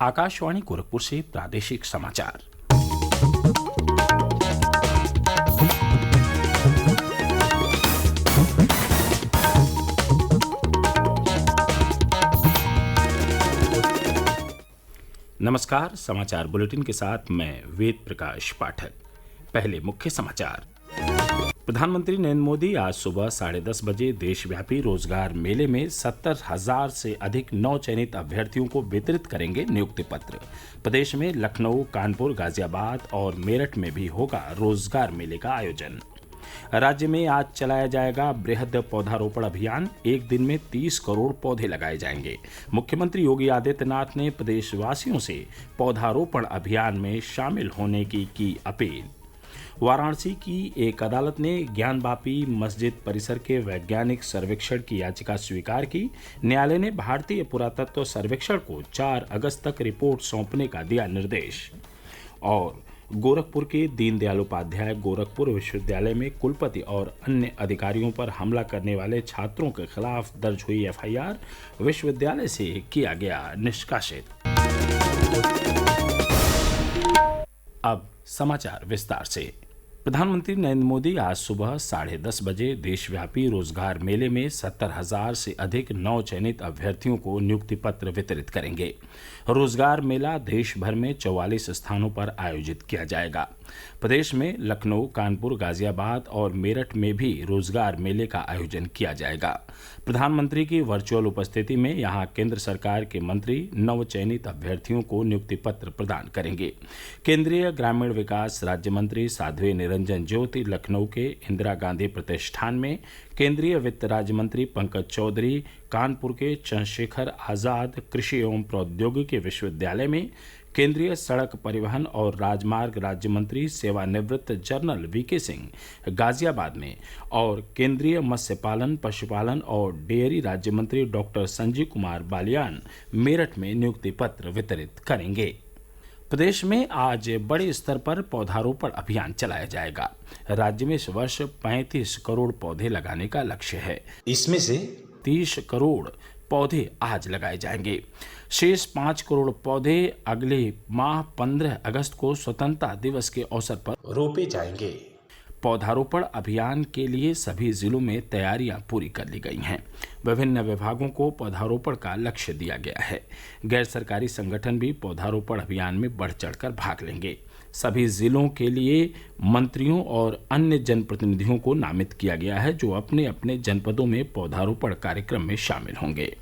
आकाशवाणी गोरखपुर से प्रादेशिक समाचार। नमस्कार, समाचार बुलेटिन के साथ मैं वेद प्रकाश पाठक। पहले मुख्य समाचार। प्रधानमंत्री नरेंद्र मोदी आज सुबह 10:30 बजे देशव्यापी रोजगार मेले में 70,000 से अधिक नवचयनित अभ्यर्थियों को वितरित करेंगे नियुक्ति पत्र। प्रदेश में लखनऊ, कानपुर, गाजियाबाद और मेरठ में भी होगा रोजगार मेले का आयोजन। राज्य में आज चलाया जाएगा बृहद पौधारोपण अभियान। एक दिन में 30 करोड़ पौधे लगाए जाएंगे। मुख्यमंत्री योगी आदित्यनाथ ने प्रदेशवासियों से पौधारोपण अभियान में शामिल होने की अपील। वाराणसी की एक अदालत ने ज्ञानवापी मस्जिद परिसर के वैज्ञानिक सर्वेक्षण की याचिका स्वीकार की। न्यायालय ने भारतीय पुरातत्व सर्वेक्षण को 4 अगस्त तक रिपोर्ट सौंपने का दिया निर्देश। और गोरखपुर के दीनदयाल उपाध्याय गोरखपुर विश्वविद्यालय में कुलपति और अन्य अधिकारियों पर हमला करने वाले छात्रों के खिलाफ दर्ज हुई एफआईआर, विश्वविद्यालय से किया गया निष्कासित। अब समाचार विस्तार से। प्रधानमंत्री नरेंद्र मोदी आज सुबह 10:30 बजे देशव्यापी रोजगार मेले में 70,000 से अधिक नवचयनित अभ्यर्थियों को नियुक्ति पत्र वितरित करेंगे। रोजगार मेला देश भर में 44 स्थानों पर आयोजित किया जाएगा। प्रदेश में लखनऊ, कानपुर, गाजियाबाद और मेरठ में भी रोजगार मेले का आयोजन किया जाएगा। प्रधानमंत्री की वर्चुअल उपस्थिति में यहां केंद्र सरकार के मंत्री नवचयनित अभ्यर्थियों को नियुक्ति पत्र प्रदान करेंगे। केंद्रीय ग्रामीण विकास राज्य मंत्री साध्वी निरंजन ज्योति लखनऊ के इंदिरा गांधी प्रतिष्ठान में, केंद्रीय वित्त राज्य मंत्री पंकज चौधरी कानपुर के चंद्रशेखर आजाद कृषि एवं प्रौद्योगिकी विश्वविद्यालय में, केंद्रीय सड़क परिवहन और राजमार्ग राज्य मंत्री सेवानिवृत्त जनरल वीके सिंह गाजियाबाद में और केंद्रीय मत्स्य पालन, पशुपालन और डेयरी राज्य मंत्री डॉक्टर संजीव कुमार बालियान मेरठ में नियुक्ति पत्र वितरित करेंगे। प्रदेश में आज बड़े स्तर पर पौधारोपण अभियान चलाया जाएगा। राज्य में इस वर्ष 35 करोड़ पौधे लगाने का लक्ष्य है। इसमें से 30 करोड़ पौधे आज लगाए जाएंगे। शेष 5 करोड़ पौधे अगले माह 15 अगस्त को स्वतंत्रता दिवस के अवसर पर रोपे जाएंगे। पौधारोपण अभियान के लिए सभी जिलों में तैयारियां पूरी कर ली गई हैं। विभिन्न विभागों को पौधारोपण का लक्ष्य दिया गया है। गैर सरकारी संगठन भी पौधारोपण अभियान में बढ़ चढ़कर भाग लेंगे। सभी जिलों के लिए मंत्रियों और अन्य जनप्रतिनिधियों को नामित किया गया है, जो अपने अपने जनपदों में पौधारोपण कार्यक्रम में शामिल होंगे।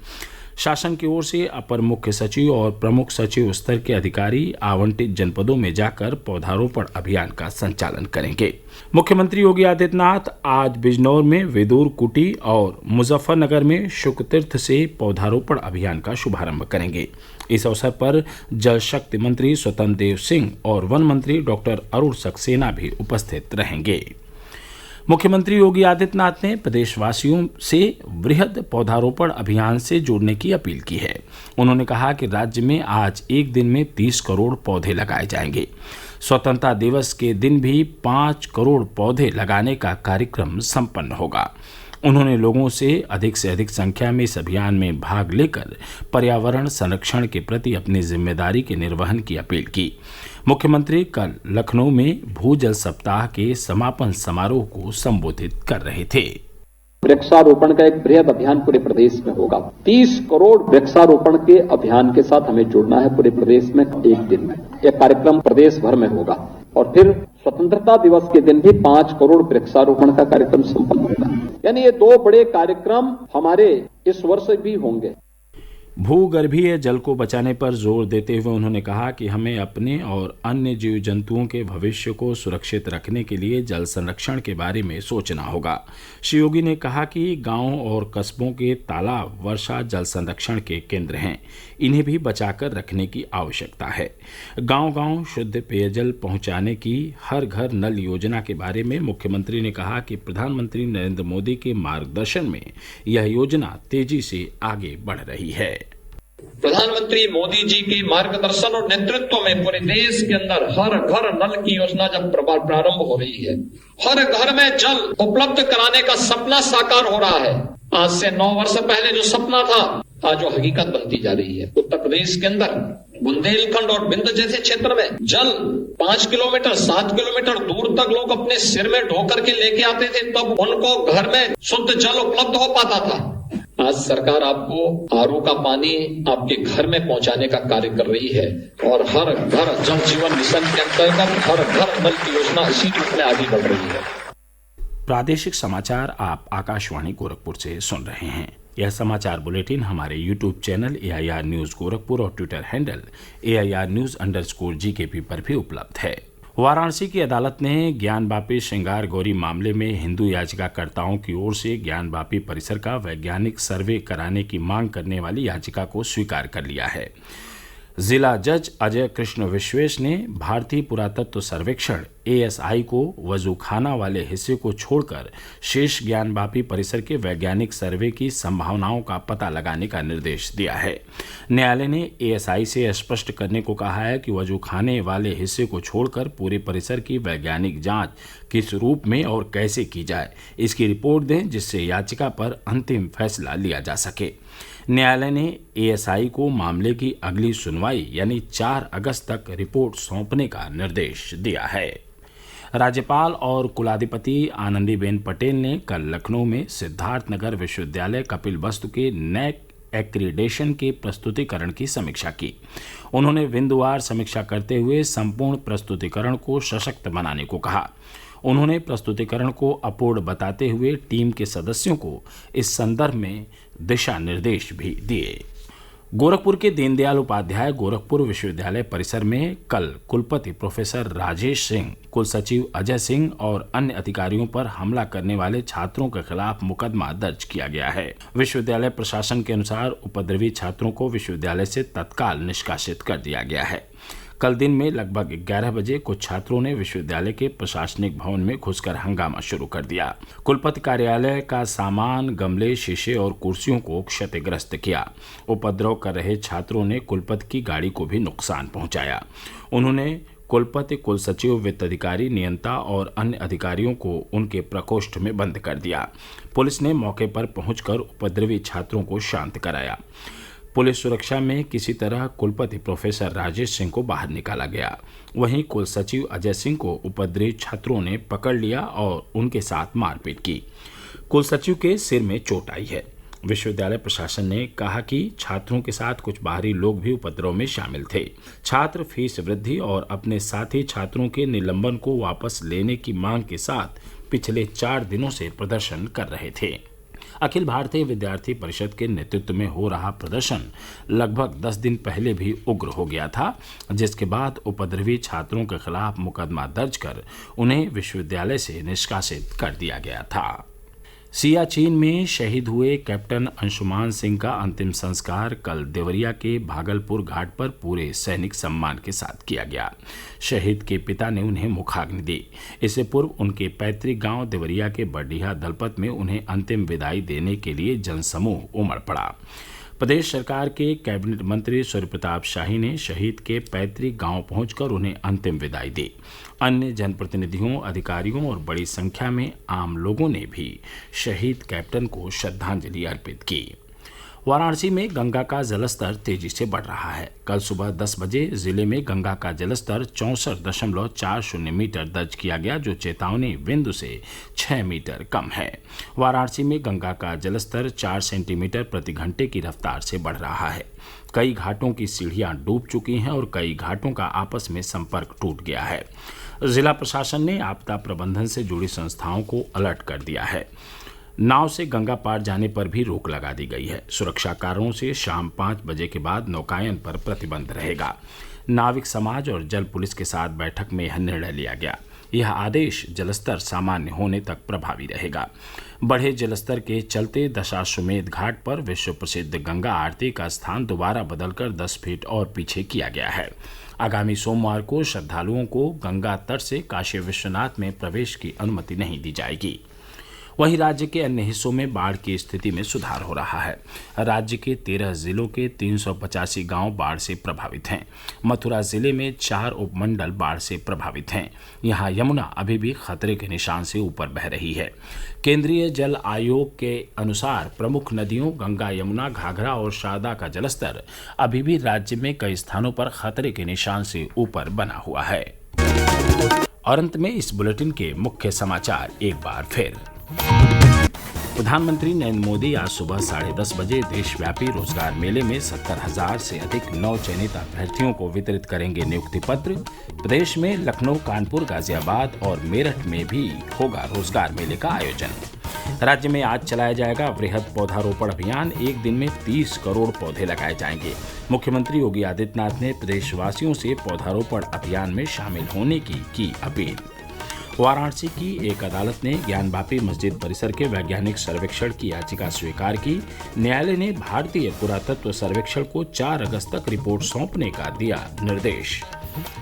शासन की ओर से अपर मुख्य सचिव और प्रमुख सचिव स्तर के अधिकारी आवंटित जनपदों में जाकर पौधारोपण अभियान का संचालन करेंगे। मुख्यमंत्री योगी आदित्यनाथ आज बिजनौर में वेदूर कुटी और मुजफ्फरनगर में शुकतीर्थ से पौधारोपण अभियान का शुभारंभ करेंगे। इस अवसर पर जल शक्ति मंत्री स्वतंत्र देव सिंह और वन मंत्री डॉक्टर अरुण सक्सेना भी उपस्थित रहेंगे। मुख्यमंत्री योगी आदित्यनाथ ने प्रदेशवासियों से बृहद पौधारोपण अभियान से जुड़ने की अपील की है। उन्होंने कहा कि राज्य में आज एक दिन में 30 करोड़ पौधे लगाए जाएंगे। स्वतंत्रता दिवस के दिन भी 5 करोड़ पौधे लगाने का कार्यक्रम संपन्न होगा। उन्होंने लोगों से अधिक संख्या में इस अभियान में भाग लेकर पर्यावरण संरक्षण के प्रति अपनी जिम्मेदारी के निर्वहन की अपील की। मुख्यमंत्री कल लखनऊ में भूजल सप्ताह के समापन समारोह को संबोधित कर रहे थे। वृक्षारोपण का एक बृहद अभियान पूरे प्रदेश में होगा। 30 करोड़ वृक्षारोपण के अभियान के साथ हमें जुड़ना है पूरे प्रदेश में एक दिन में। यह कार्यक्रम प्रदेश भर में होगा और फिर स्वतंत्रता दिवस के दिन भी 5 करोड़ वृक्षारोपण का कार्यक्रम संपन्न होगा। यानी ये 2 बड़े कार्यक्रम हमारे इस वर्ष भी होंगे। भूगर्भीय जल को बचाने पर जोर देते हुए उन्होंने कहा कि हमें अपने और अन्य जीव जंतुओं के भविष्य को सुरक्षित रखने के लिए जल संरक्षण के बारे में सोचना होगा। श्री योगी ने कहा कि गांवों और कस्बों के तालाब वर्षा जल संरक्षण के केंद्र हैं, इन्हें भी बचाकर रखने की आवश्यकता है। गांव-गांव शुद्ध पेयजल पहुंचाने की हर घर नल योजना के बारे में मुख्यमंत्री ने कहा कि प्रधानमंत्री नरेंद्र मोदी के मार्गदर्शन में यह योजना तेजी से आगे बढ़ रही है। प्रधानमंत्री मोदी जी के मार्गदर्शन और नेतृत्व में पूरे देश के अंदर हर घर नल की योजना जब प्रारंभ हो रही है, हर घर में जल उपलब्ध कराने का सपना साकार हो रहा है। आज से 9 वर्ष पहले जो सपना था आज जो हकीकत बनती जा रही है। उत्तर प्रदेश के अंदर बुंदेलखंड और बिंद जैसे क्षेत्र में जल 5 किलोमीटर 7 किलोमीटर दूर तक लोग अपने सिर में ढो करके लेके आते थे, तब उनको घर में शुद्ध जल उपलब्ध हो पाता था। आज सरकार आपको आरओ का पानी आपके घर में पहुंचाने का कार्य कर रही है और हर घर जल जीवन मिशन के अंतर्गत हर घर नल की योजना इसी रूप में आगे बढ़ रही है। प्रादेशिक समाचार आप आकाशवाणी गोरखपुर से सुन रहे हैं। यह समाचार बुलेटिन हमारे YouTube channel AIR news Gorakhpur और ट्विटर हैंडल AIR News_GKP पर भी उपलब्ध है। वाराणसी की अदालत ने ज्ञानवापी श्रृंगार गौरी मामले में हिंदू याचिकाकर्ताओं की ओर से ज्ञानवापी परिसर का वैज्ञानिक सर्वे कराने की मांग करने वाली याचिका को स्वीकार कर लिया है। जिला जज अजय कृष्ण विश्वेश ने भारतीय पुरातत्व सर्वेक्षण ASI को वजूखाना वाले हिस्से को छोड़कर शेष ज्ञानवापी परिसर के वैज्ञानिक सर्वे की संभावनाओं का पता लगाने का निर्देश दिया है। न्यायालय ने ASI से स्पष्ट करने को कहा है कि वजूखाने वाले हिस्से को छोड़कर पूरे परिसर की वैज्ञानिक जांच किस रूप में और कैसे की जाए, इसकी रिपोर्ट दें, जिससे याचिका पर अंतिम फैसला लिया जा सके। न्यायालय ने ASI को मामले की अगली सुनवाई यानी 4 अगस्त तक रिपोर्ट सौंपने का निर्देश दिया है। राज्यपाल और कुलाधिपति आनंदीबेन पटेल ने कल लखनऊ में सिद्धार्थनगर विश्वविद्यालय कपिलवस्तु के NAAC एक्रीडेशन के प्रस्तुतिकरण की समीक्षा की। उन्होंने बिंदुवार समीक्षा करते हुए संपूर्ण प्रस्तुतिकरण को सशक्त बनाने को कहा। उन्होंने प्रस्तुतिकरण को अपूर्ण बताते हुए टीम के सदस्यों को इस संदर्भ में दिशा निर्देश भी दिए। गोरखपुर के दीनदयाल उपाध्याय गोरखपुर विश्वविद्यालय परिसर में कल कुलपति प्रोफेसर राजेश सिंह, कुलसचिव अजय सिंह और अन्य अधिकारियों पर हमला करने वाले छात्रों के खिलाफ मुकदमा दर्ज किया गया है। विश्वविद्यालय प्रशासन के अनुसार उपद्रवी छात्रों को विश्वविद्यालय से तत्काल निष्कासित कर दिया गया है। कल दिन में लगभग 11 बजे कुछ छात्रों ने विश्वविद्यालय के प्रशासनिक भवन में घुसकर हंगामा शुरू कर दिया। कुलपति कार्यालय का सामान, गमले, शीशे और कुर्सियों को क्षतिग्रस्त किया। उपद्रव कर रहे छात्रों ने कुलपति की गाड़ी को भी नुकसान पहुंचाया। उन्होंने कुलपति, कुलसचिव, वित्त अधिकारी, नियंता और अन्य अधिकारियों को उनके प्रकोष्ठ में बंद कर दिया। पुलिस ने मौके पर पहुंचकर उपद्रवी छात्रों को शांत कराया। पुलिस सुरक्षा में किसी तरह कुलपति प्रोफेसर राजेश सिंह को बाहर निकाला गया। वहीं कुलसचिव अजय सिंह को उपद्रवी छात्रों ने पकड़ लिया और उनके साथ मारपीट की। कुलसचिव के सिर में चोट आई है। विश्वविद्यालय प्रशासन ने कहा कि छात्रों के साथ कुछ बाहरी लोग भी उपद्रव में शामिल थे। छात्र फीस वृद्धि और अपने साथी छात्रों के निलंबन को वापस लेने की मांग के साथ पिछले 4 दिनों से प्रदर्शन कर रहे थे। अखिल भारतीय विद्यार्थी परिषद के नेतृत्व में हो रहा प्रदर्शन लगभग 10 दिन पहले भी उग्र हो गया था, जिसके बाद उपद्रवी छात्रों के खिलाफ मुकदमा दर्ज कर उन्हें विश्वविद्यालय से निष्कासित कर दिया गया था। सियाचिन में शहीद हुए कैप्टन अंशुमान सिंह का अंतिम संस्कार कल देवरिया के भागलपुर घाट पर पूरे सैनिक सम्मान के साथ किया गया। शहीद के पिता ने उन्हें मुखाग्नि दी। इससे पूर्व उनके पैतृक गांव देवरिया के बरडीहा दलपत में उन्हें अंतिम विदाई देने के लिए जनसमूह उमड़ पड़ा। प्रदेश सरकार के कैबिनेट मंत्री सूर्य प्रताप शाही ने शहीद के पैतृक गांव पहुंचकर उन्हें अंतिम विदाई दी। अन्य जनप्रतिनिधियों, अधिकारियों और बड़ी संख्या में आम लोगों ने भी शहीद कैप्टन को श्रद्धांजलि अर्पित की। वाराणसी में गंगा का जलस्तर तेजी से बढ़ रहा है। कल सुबह 10 बजे जिले में गंगा का जलस्तर 64.40 मीटर दर्ज किया गया, जो चेतावनी बिंदु से 6 मीटर कम है। वाराणसी में गंगा का जलस्तर 4 सेंटीमीटर प्रति घंटे की रफ्तार से बढ़ रहा है। कई घाटों की सीढ़ियां डूब चुकी हैं और कई घाटों का आपस में संपर्क टूट गया है। जिला प्रशासन ने आपदा प्रबंधन से जुड़ी संस्थाओं को अलर्ट कर दिया है। नाव से गंगा पार जाने पर भी रोक लगा दी गई है। सुरक्षा कारणों से शाम 5 बजे के बाद नौकायन पर प्रतिबंध रहेगा। नाविक समाज और जल पुलिस के साथ बैठक में यह निर्णय लिया गया। यह आदेश जलस्तर सामान्य होने तक प्रभावी रहेगा। बढ़े जलस्तर के चलते दशाश्वमेध घाट पर विश्व प्रसिद्ध गंगा आरती का स्थान दोबारा बदलकर 10 फीट और पीछे किया गया है। आगामी सोमवार को श्रद्धालुओं को गंगा तट से काशी विश्वनाथ में प्रवेश की अनुमति नहीं दी जाएगी। वहीं राज्य के अन्य हिस्सों में बाढ़ की स्थिति में सुधार हो रहा है। राज्य के 13 जिलों के 385 गांव बाढ़ से प्रभावित हैं। मथुरा जिले में 4 उपमंडल बाढ़ से प्रभावित हैं। यहां यमुना अभी भी खतरे के निशान से ऊपर बह रही है। केंद्रीय जल आयोग के अनुसार प्रमुख नदियों गंगा, यमुना, घाघरा और शारदा का जलस्तर अभी भी राज्य में कई स्थानों पर खतरे के निशान से ऊपर बना हुआ है। और अंत में इस बुलेटिन के मुख्य समाचार एक बार फिर। प्रधानमंत्री नरेंद्र मोदी आज सुबह 10:30 बजे देशव्यापी रोजगार मेले में 70,000 से अधिक नवचयनित अभ्यर्थियों को वितरित करेंगे नियुक्ति पत्र। प्रदेश में लखनऊ, कानपुर, गाजियाबाद और मेरठ में भी होगा रोजगार मेले का आयोजन। राज्य में आज चलाया जाएगा वृहद पौधारोपण अभियान। एक दिन में 30 करोड़ पौधे लगाए जाएंगे। मुख्यमंत्री योगी आदित्यनाथ ने प्रदेशवासियों से पौधारोपण अभियान में शामिल होने की अपील। वाराणसी की एक अदालत ने ज्ञानवापी मस्जिद परिसर के वैज्ञानिक सर्वेक्षण की याचिका स्वीकार की। न्यायालय ने भारतीय पुरातत्व सर्वेक्षण को 4 अगस्त तक रिपोर्ट सौंपने का दिया निर्देश।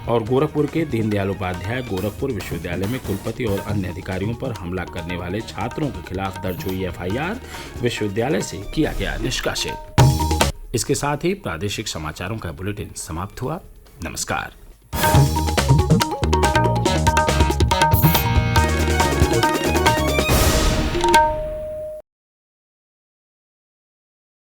और गोरखपुर के दीनदयाल उपाध्याय गोरखपुर विश्वविद्यालय में कुलपति और अन्य अधिकारियों पर हमला करने वाले छात्रों के खिलाफ दर्ज हुई FIR, विश्वविद्यालय से किया गया निष्कासित। इसके साथ ही प्रादेशिक समाचारों का बुलेटिन समाप्त हुआ। नमस्कार।